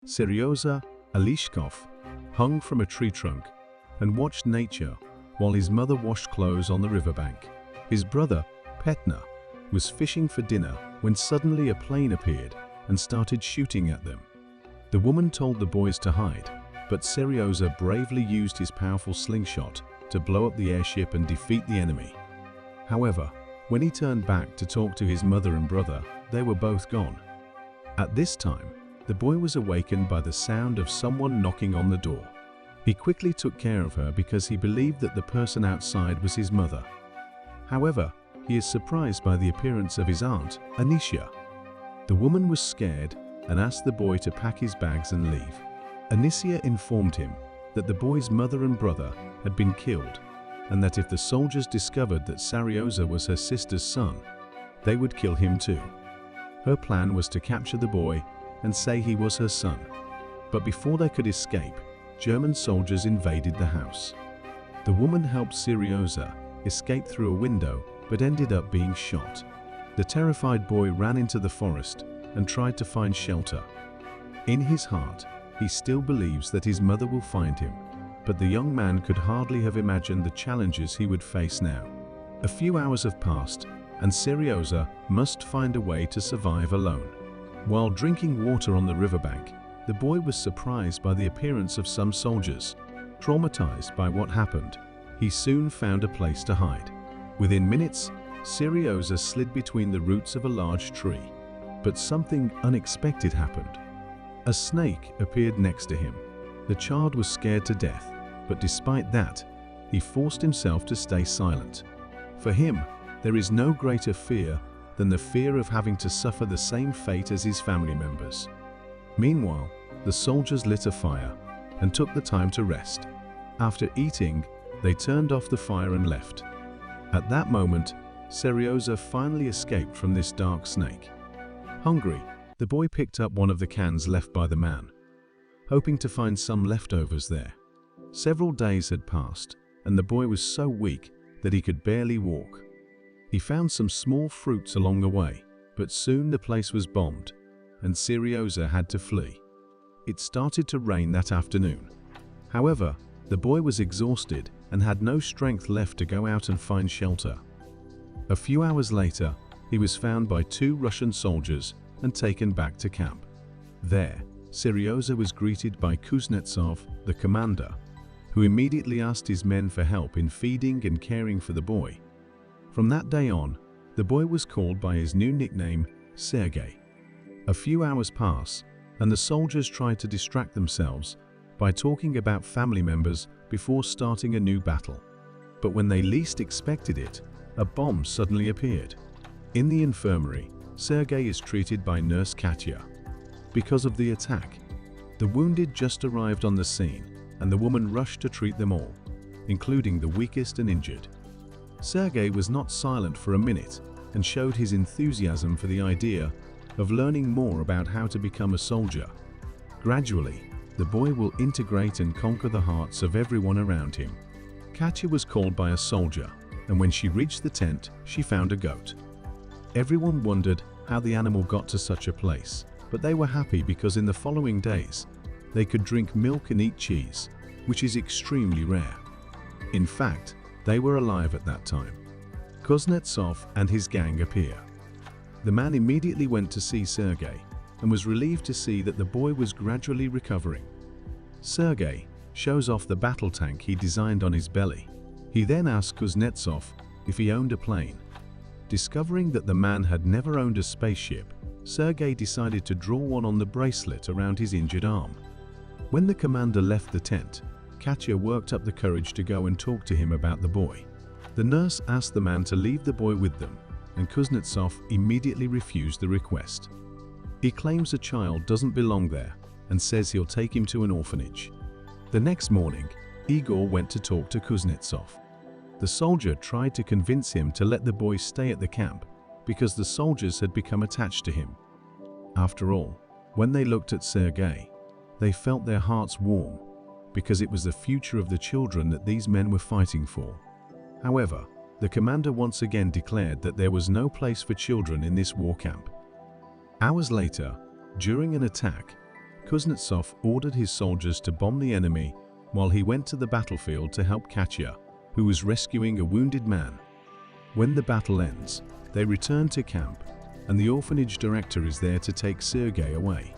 Seryoza Alishkov hung from a tree trunk and watched nature while his mother washed clothes on the riverbank. His brother, Petna, was fishing for dinner when suddenly a plane appeared and started shooting at them. The woman told the boys to hide, but Seryoza bravely used his powerful slingshot to blow up the airship and defeat the enemy. However, when he turned back to talk to his mother and brother, they were both gone. At this time, the boy was awakened by the sound of someone knocking on the door. He quickly took care of her because he believed that the person outside was his mother. However, he is surprised by the appearance of his aunt, Anisha. The woman was scared and asked the boy to pack his bags and leave. Anisha informed him that the boy's mother and brother had been killed, and that if the soldiers discovered that Seryoza was her sister's son, they would kill him too. Her plan was to capture the boy and say he was her son. But before they could escape, German soldiers invaded the house. The woman helped Seryoza escape through a window but ended up being shot. The terrified boy ran into the forest and tried to find shelter. In his heart, he still believes that his mother will find him, but the young man could hardly have imagined the challenges he would face now. A few hours have passed, and Seryoza must find a way to survive alone. While drinking water on the riverbank, the boy was surprised by the appearance of some soldiers. Traumatized by what happened, he soon found a place to hide. Within minutes, Seryoza slid between the roots of a large tree. But something unexpected happened. A snake appeared next to him. The child was scared to death, but despite that, he forced himself to stay silent. For him, there is no greater fear than the fear of having to suffer the same fate as his family members. Meanwhile, the soldiers lit a fire and took the time to rest. After eating, they turned off the fire and left. At that moment, Seryoza finally escaped from this dark snake. Hungry, the boy picked up one of the cans left by the man, hoping to find some leftovers there. Several days had passed, and the boy was so weak that he could barely walk. He found some small fruits along the way, but soon the place was bombed, and Seryoza had to flee. It started to rain that afternoon. However, the boy was exhausted and had no strength left to go out and find shelter. A few hours later, he was found by 2 Russian soldiers and taken back to camp. There, Seryoza was greeted by Kuznetsov, the commander, who immediately asked his men for help in feeding and caring for the boy. From that day on, the boy was called by his new nickname, Sergei. A few hours pass, and the soldiers try to distract themselves by talking about family members before starting a new battle. But when they least expected it, a bomb suddenly appeared. In the infirmary, Sergei is treated by nurse Katya. Because of the attack, the wounded just arrived on the scene, and the woman rushed to treat them all, including the weakest and injured. Sergei was not silent for a minute and showed his enthusiasm for the idea of learning more about how to become a soldier. Gradually, the boy will integrate and conquer the hearts of everyone around him. Katya was called by a soldier, and when she reached the tent, she found a goat. Everyone wondered how the animal got to such a place, but they were happy because in the following days, they could drink milk and eat cheese, which is extremely rare. In fact, they were alive at that time. Kuznetsov and his gang appear. The man immediately went to see Sergei and was relieved to see that the boy was gradually recovering. Sergei shows off the battle tank he designed on his belly. He then asked Kuznetsov if he owned a plane. Discovering that the man had never owned a spaceship, Sergei decided to draw one on the bracelet around his injured arm. When the commander left the tent, Katya worked up the courage to go and talk to him about the boy. The nurse asked the man to leave the boy with them, and Kuznetsov immediately refused the request. He claims the child doesn't belong there and says he'll take him to an orphanage. The next morning, Igor went to talk to Kuznetsov. The soldier tried to convince him to let the boy stay at the camp because the soldiers had become attached to him. After all, when they looked at Sergei, they felt their hearts warm because it was the future of the children that these men were fighting for. However, the commander once again declared that there was no place for children in this war camp. Hours later, during an attack, Kuznetsov ordered his soldiers to bomb the enemy while he went to the battlefield to help Katya, who was rescuing a wounded man. When the battle ends, they return to camp, and the orphanage director is there to take Sergei away.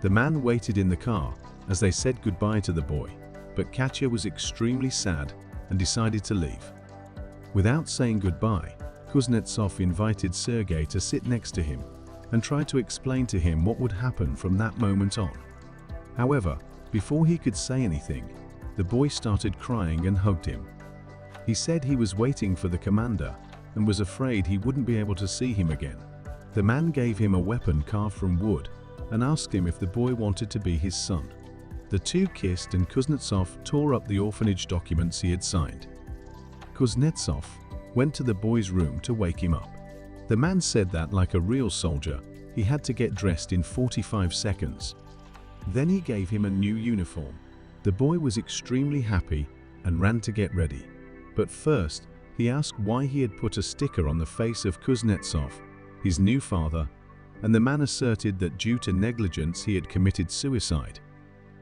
The man waited in the car as they said goodbye to the boy, but Katya was extremely sad and decided to leave. Without saying goodbye, Kuznetsov invited Sergei to sit next to him and tried to explain to him what would happen from that moment on. However, before he could say anything, the boy started crying and hugged him. He said he was waiting for the commander and was afraid he wouldn't be able to see him again. The man gave him a weapon carved from wood and asked him if the boy wanted to be his son. The two kissed and Kuznetsov tore up the orphanage documents he had signed. Kuznetsov went to the boy's room to wake him up. The man said that, like a real soldier, he had to get dressed in 45 seconds. Then he gave him a new uniform. The boy was extremely happy and ran to get ready. But first, he asked why he had put a sticker on the face of Kuznetsov, his new father, and the man asserted that due to negligence he had committed suicide.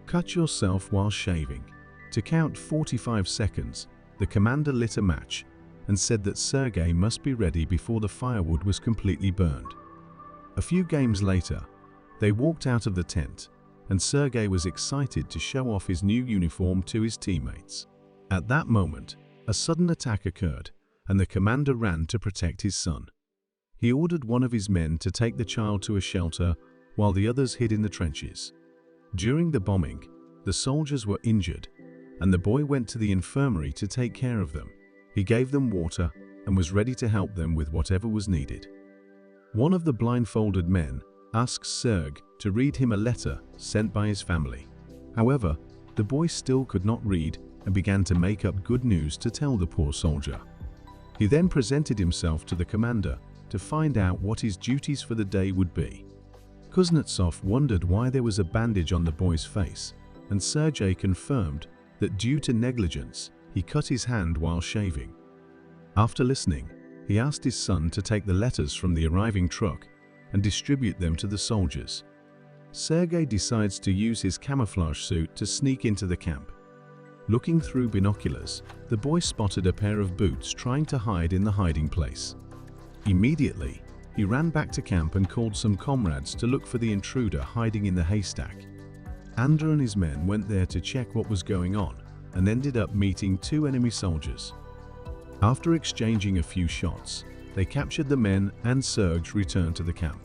Cut yourself while shaving. To count 45 seconds, the commander lit a match and said that Sergei must be ready before the firewood was completely burned. A few games later, they walked out of the tent, and Sergei was excited to show off his new uniform to his teammates. At that moment, a sudden attack occurred, and the commander ran to protect his son. He ordered one of his men to take the child to a shelter while the others hid in the trenches. During the bombing, the soldiers were injured, and the boy went to the infirmary to take care of them. He gave them water and was ready to help them with whatever was needed. One of the blindfolded men asked Sergei to read him a letter sent by his family. However, the boy still could not read and began to make up good news to tell the poor soldier. He then presented himself to the commander to find out what his duties for the day would be. Kuznetsov wondered why there was a bandage on the boy's face, and Sergei confirmed that due to negligence, he cut his hand while shaving. After listening, he asked his son to take the letters from the arriving truck and distribute them to the soldiers. Sergei decides to use his camouflage suit to sneak into the camp. Looking through binoculars, the boy spotted a pair of boots trying to hide in the hiding place. Immediately, he ran back to camp and called some comrades to look for the intruder hiding in the haystack. Andrew and his men went there to check what was going on and ended up meeting two enemy soldiers. After exchanging a few shots, they captured the men and Sergei returned to the camp.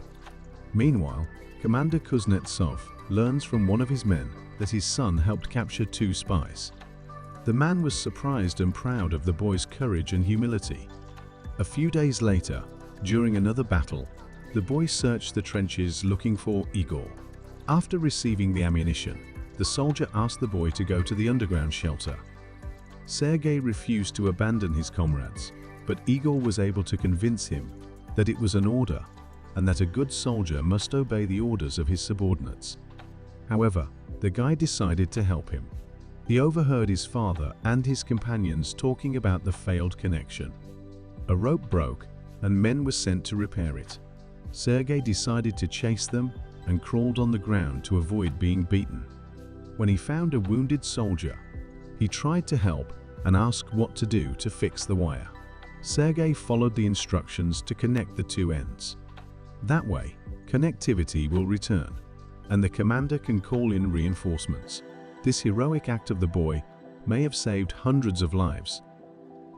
Meanwhile, Commander Kuznetsov learns from one of his men that his son helped capture two spies. The man was surprised and proud of the boy's courage and humility. A few days later, during another battle, the boy searched the trenches looking for Igor. After receiving the ammunition, the soldier asked the boy to go to the underground shelter. Sergei refused to abandon his comrades, but Igor was able to convince him that it was an order and that a good soldier must obey the orders of his subordinates. However, the guy decided to help him. He overheard his father and his companions talking about the failed connection. A rope broke and men were sent to repair it. Sergei decided to chase them and crawled on the ground to avoid being beaten. When he found a wounded soldier, he tried to help and asked what to do to fix the wire. Sergei followed the instructions to connect the two ends. That way, connectivity will return, and the commander can call in reinforcements. This heroic act of the boy may have saved hundreds of lives.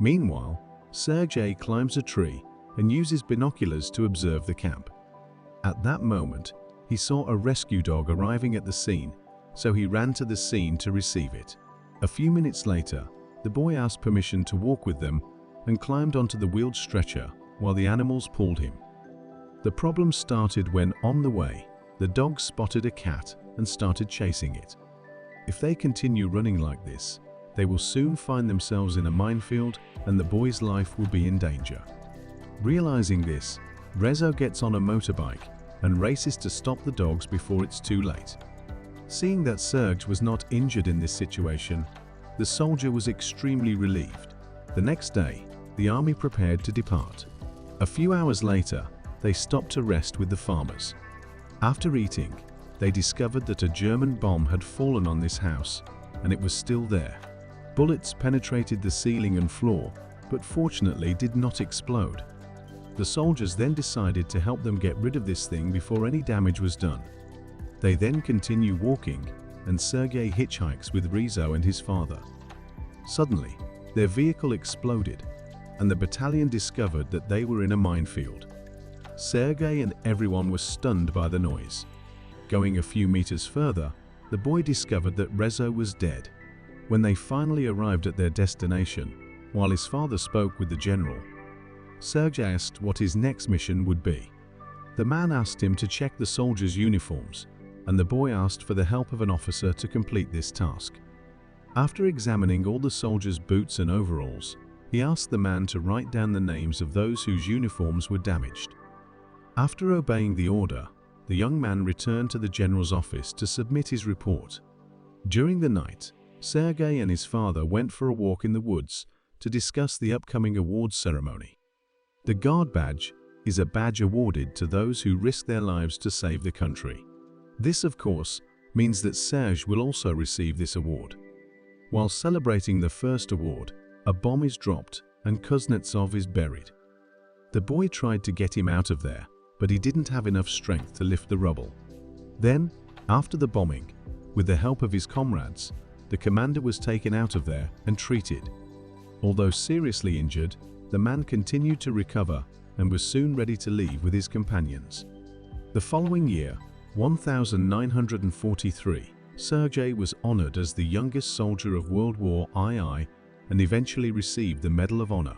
Meanwhile, Sergei climbs a tree and uses binoculars to observe the camp. At that moment, he saw a rescue dog arriving at the scene, so he ran to the scene to receive it. A few minutes later, the boy asked permission to walk with them and climbed onto the wheeled stretcher while the animals pulled him. The problem started when, on the way, the dog spotted a cat and started chasing it. If they continue running like this, they will soon find themselves in a minefield and the boy's life will be in danger. Realizing this, Rezo gets on a motorbike and races to stop the dogs before it's too late. Seeing that Sergei was not injured in this situation, the soldier was extremely relieved. The next day, the army prepared to depart. A few hours later, they stopped to rest with the farmers. After eating, they discovered that a German bomb had fallen on this house, and it was still there. Bullets penetrated the ceiling and floor, but fortunately did not explode. The soldiers then decided to help them get rid of this thing before any damage was done. They then continue walking, and Sergei hitchhikes with Rizzo and his father. Suddenly, their vehicle exploded, and the battalion discovered that they were in a minefield. Sergei and everyone were stunned by the noise. Going a few meters further, the boy discovered that Rizzo was dead. When they finally arrived at their destination, while his father spoke with the general, Sergei asked what his next mission would be. The man asked him to check the soldiers' uniforms, and the boy asked for the help of an officer to complete this task. After examining all the soldiers' boots and overalls, he asked the man to write down the names of those whose uniforms were damaged. After obeying the order, the young man returned to the general's office to submit his report. During the night, Sergei and his father went for a walk in the woods to discuss the upcoming awards ceremony. The Guard Badge is a badge awarded to those who risk their lives to save the country. This, of course, means that Serge will also receive this award. While celebrating the first award, a bomb is dropped and Kuznetsov is buried. The boy tried to get him out of there, but he didn't have enough strength to lift the rubble. Then, after the bombing, with the help of his comrades, the commander was taken out of there and treated. Although seriously injured, the man continued to recover and was soon ready to leave with his companions. The following year, 1943, Sergei was honored as the youngest soldier of World War II and eventually received the Medal of Honor.